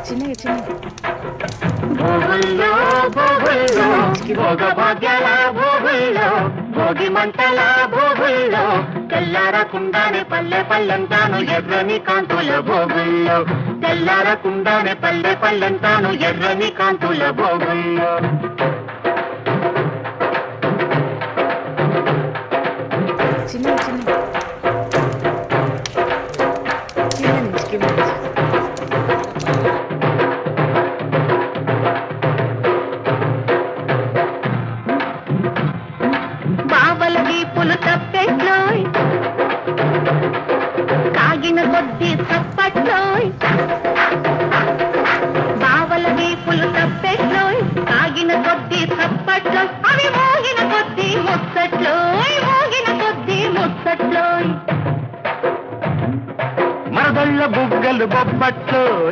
చిన్నగా చిన్నగా భోగుల్లో భోగుల్లో భోగ భాగ్యాల భోగుల్లో భోగి మంటల భోగుల్లో తెల్లారకుండానే పల్లె పల్లెంతాను ఎర్రని కాంతుల భోగుల్లో తెల్లారకుండానే పల్లె పల్లెంతాను ఎర్రని కాంతుల భోగుల్లో చిన్నగా చిన్నగా కింద నుంచి కింద నుంచి బావల వీపులు తప్పెట్లోయ్ కాగిన కొద్ది తప్పట్లోయ్ బావల వీపులు తప్పెట్లోయ్ కాగిన కొద్ది తప్పట్లో అవి మోగిన కొద్ది ముచ్చట్లోయ్ మోగిన కొద్ది ముచ్చట్లోయ్ మరదళ్ళ బుగ్గలు బొబ్బట్లు